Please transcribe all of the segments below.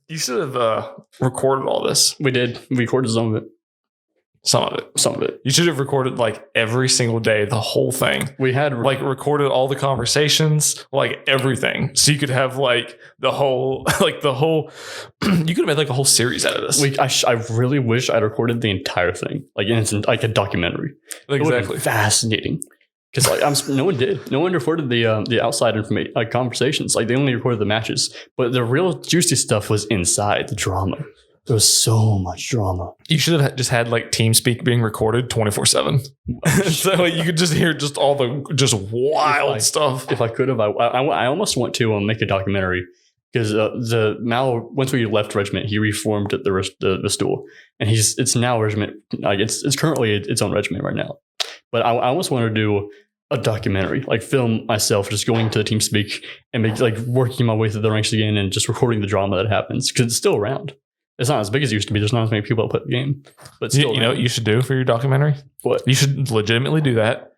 You should have recorded all this. We did. We recorded some of it. Some of it. Some of it. You should have recorded like every single day, the whole thing. We had like recorded all the conversations, like everything. So you could have like the whole, you could have made like a whole series out of this. I really wish I'd recorded the entire thing, like in like a documentary. Exactly. Fascinating. Because like no one did. No one recorded the outside information, like conversations. Like they only recorded the matches, but the real juicy stuff was inside the drama. There was so much drama. You should have just had like TeamSpeak being recorded 24/7, so you could just hear just all the just wild stuff. If I could have, I almost want to make a documentary because the Mal, once we left regiment, he reformed the stool, and it's now regiment. Like it's currently its own regiment right now. But I almost want to do a documentary, like film myself just going to the TeamSpeak and like working my way through the ranks again and just recording the drama that happens because it's still around. It's not as big as it used to be. There's not as many people that play the game. But still, you know what you should do for your documentary? What? You should legitimately do that.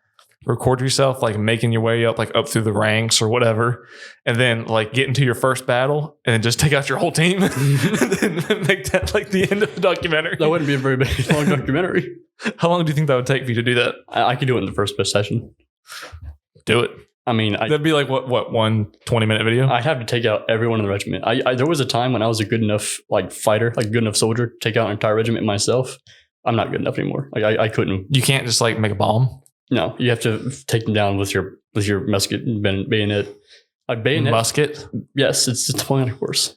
Record yourself like making your way up through the ranks or whatever, and then like get into your first battle and then just take out your whole team and then make that like the end of the documentary. That wouldn't be a very big long documentary. How long do you think that would take for you to do that? I could do it in the first session. Do it. I mean, that'd be like what 1 20-minute video? I'd have to take out everyone in the regiment. There was a time when I was a good enough like fighter, like good enough soldier to take out an entire regiment myself. I'm not good enough anymore. Like I couldn't. You can't just like make a bomb. No, you have to take them down with your musket and bayonet. A bayonet musket? Yes, it's Napoleonic Wars.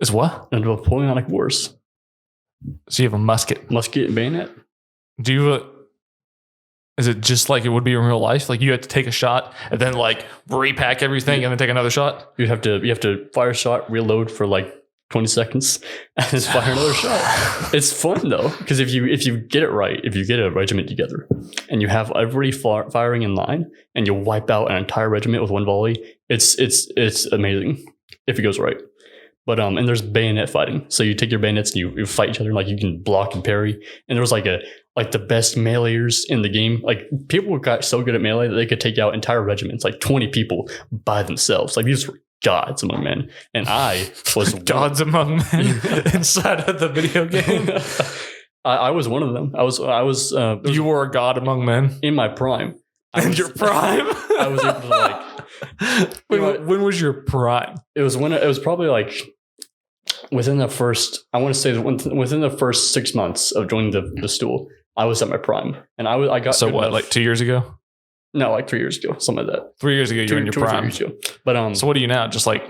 It's what? Napoleonic Wars. So you have a musket and bayonet. Do you? Is it just like it would be in real life? Like you have to take a shot and then like repack everything and then take another shot? You have to fire a shot, reload for like 20 seconds, and then fire another shot. It's fun though, because if you get it right, if you get a regiment together and you have everybody firing in line and you wipe out an entire regiment with one volley, it's amazing if it goes right. But and there's bayonet fighting. So you take your bayonets and you fight each other, like you can block and parry. And there was like the best meleeers in the game. Like people got so good at melee that they could take out entire regiments, like 20 people by themselves. Like these were gods among men. And I was gods among men inside of the video game. I was one of them. I was you were a god among men in my prime. In your prime? I was able to like. When was your prime? It was probably like within the first, I want to say within the first 6 months of joining the stool, I was at my prime, and I got. So what, enough. Like 2 years ago? No, like 3 years ago, something like that. 3 years ago, you were in your prime. But so what are you now? Just like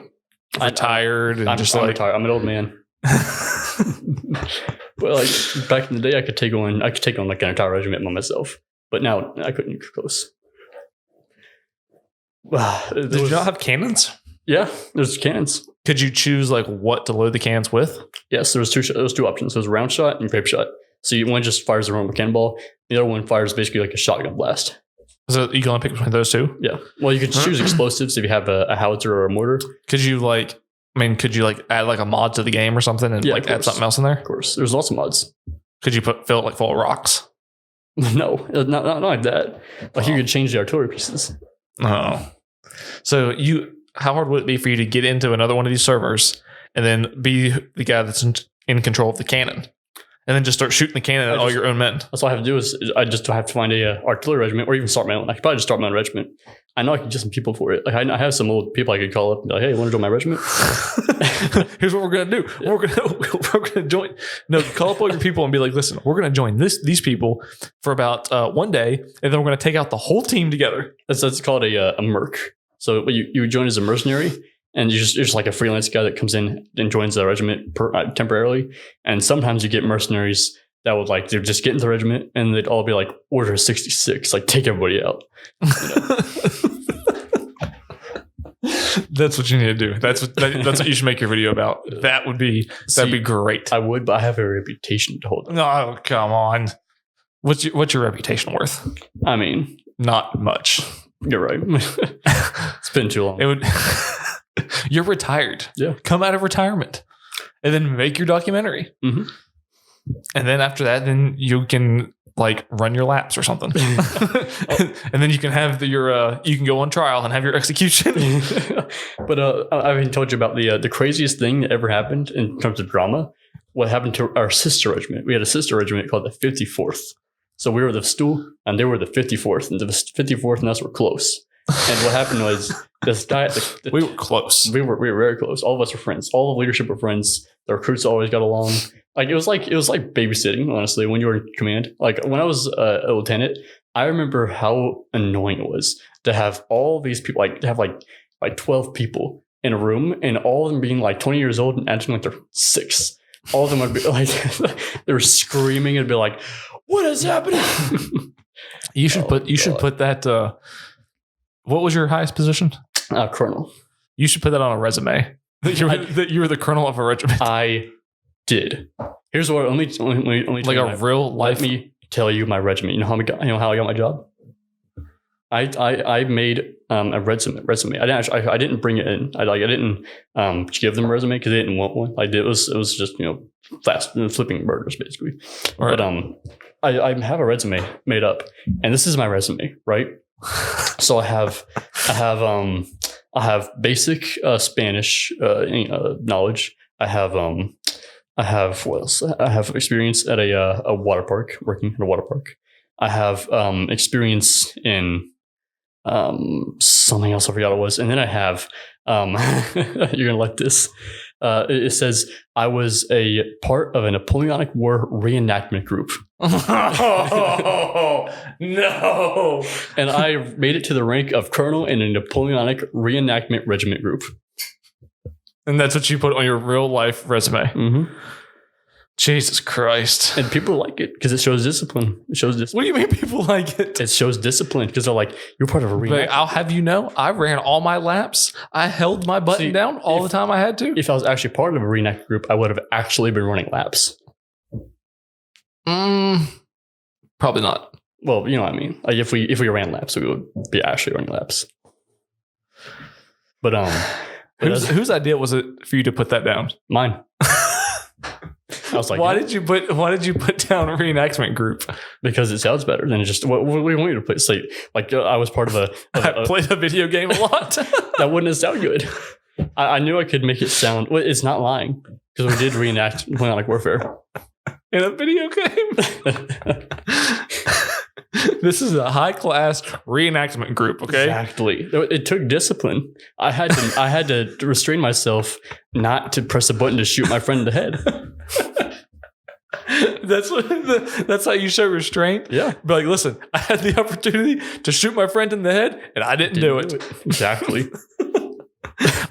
retired? I'm retired. I'm an old man. But like back in the day, I could take on like an entire regiment by myself. But now I couldn't get close. Did you not have cannons? Yeah, there's cannons. Could you choose like what to load the cannons with? Yes, there was two options. There was round shot and grape shot. So one just fires a normal cannonball. The other one fires basically like a shotgun blast. So you can only pick between those two? Yeah. Well, you could choose explosives if you have a howitzer or a mortar. Could you add like a mod to the game or something and add something else in there? Of course. There's lots of mods. Could you fill it like full of rocks? No, not like that. Like you could change the artillery pieces. Oh. So how hard would it be for you to get into another one of these servers and then be the guy that's in control of the cannon? And then just start shooting the cannon at all your own men. That's all I have to do is I just have to find a artillery regiment or even start my own. I could probably just start my own regiment. I know I can get some people for it. Like I have some old people I could call up and be like, hey, you want to join my regiment? Here's what we're going to do. Yeah. We're going to join. No, call up all your people and be like, listen, we're going to join these people for about 1 day. And then we're going to take out the whole team together. That's called a merc. So you join as a mercenary. And you're just like a freelance guy that comes in and joins the regiment temporarily. And sometimes you get mercenaries that would they'd just get into the regiment and they'd all be like, order 66, like take everybody out. You know? That's what you need to do. That's what you should make your video about. That'd be great. I would, but I have a reputation to hold. No, come on. What's your reputation worth? I mean, not much. You're right. It's been too long. It would. You're retired. Yeah. Come out of retirement and then make your documentary. Mm-hmm. And then after that, then you can like run your laps or something. And then you can have you can go on trial and have your execution. But I haven't told you about the craziest thing that ever happened in terms of drama. What happened to our sister regiment? We had a sister regiment called the 54th. So we were the stool and they were the 54th, and the 54th and us were close. And what happened was this guy. We were close. We were very close. All of us were friends. All the leadership were friends. The recruits always got along. Like it was like babysitting, honestly, when you were in command. Like when I was a lieutenant, I remember how annoying it was to have all these people, like to have like 12 people in a room, and all of them being like 20 years old and acting like they're 6. All of them would be like they were screaming and be like, "What is happening?" You should put that. What was your highest position? Colonel. You should put that on a resume. That you were the colonel of a regiment. I did. Here's what. Let me like a real life. Let me tell you my regiment. You know how I got my job. I made a resume. I didn't bring it in. I didn't give them a resume because they didn't want one. It was just fast flipping burgers basically. Right. But I have a resume made up, and this is my resume, right? So I have basic Spanish knowledge. I have what else? I have experience at a water park, working at a water park. I have experience in something else. I forgot what it was. And then I have you're gonna like this. It says I was a part of a Napoleonic War reenactment group. Oh, no. And I made it to the rank of colonel in a Napoleonic reenactment regiment group. And that's what you put on your real life resume. Mm-hmm. Jesus Christ. And people like it because it shows discipline. What do you mean people like it? It shows discipline because they're like, you're part of a reenactment. I'll have you know, I ran all my laps. I held my button down all the time I had to. If I was actually part of a reenactment group, I would have actually been running laps. Probably not. Well, you know what I mean. Like if we ran laps, we would be actually running laps. But whose idea was it for you to put that down? Mine. I was like, why did you put down a reenactment group? Because it sounds better than just what we want you to play. Say like I was part of I played a video game a lot. That wouldn't sound good. I knew I could make it sound. Well, it's not lying because we did reenact Napoleonic Warfare in a video game. This is a high class reenactment group. Okay, exactly. It took discipline. I had to restrain myself not to press a button to shoot my friend in the head. That's how you show restraint. Yeah. But like, listen, I had the opportunity to shoot my friend in the head, and I didn't do it. Exactly.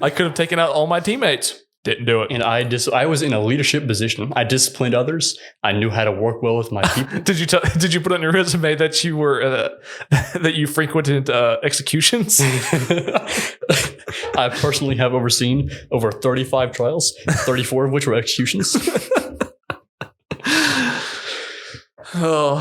I could have taken out all my teammates. Didn't do it. And I was in a leadership position. I disciplined others. I knew how to work well with my people. Did you put on your resume that you were that you frequented executions? I personally have overseen over 35 trials, 34 of which were executions. Well,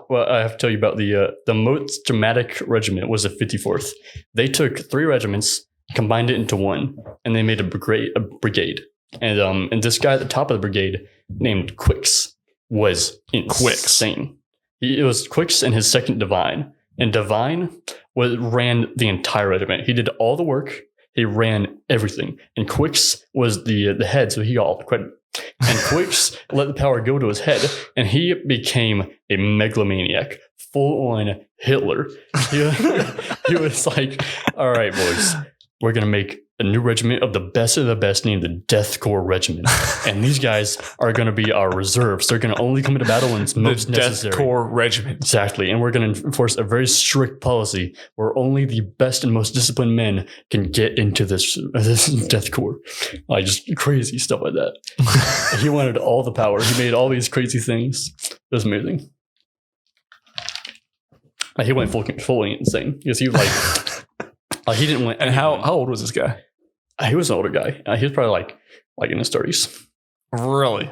I have to tell you about the most dramatic regiment was the 54th. They took 3 regiments, combined it into one, and they made a brigade. And this guy at the top of the brigade, named Quicks, was insane. It was Quicks and his second Divine, and Divine ran the entire regiment. He did all the work. He ran everything, and Quicks was the head, so he got all the credit. And Quicks let the power go to his head, and he became a megalomaniac, full-on Hitler. He was like, all right, boys, we're going to make a new regiment of the best named the Death Corps Regiment. And these guys are going to be our reserves. They're going to only come into battle when it's most necessary. Death Corps Regiment. Exactly. And we're going to enforce a very strict policy where only the best and most disciplined men can get into this Death Corps. Like just crazy stuff like that. He wanted all the power. He made all these crazy things. It was amazing. Like, he went fully insane because he was like, he didn't win. And how old was this guy? He was an older guy. He was probably like in his 30s. Really?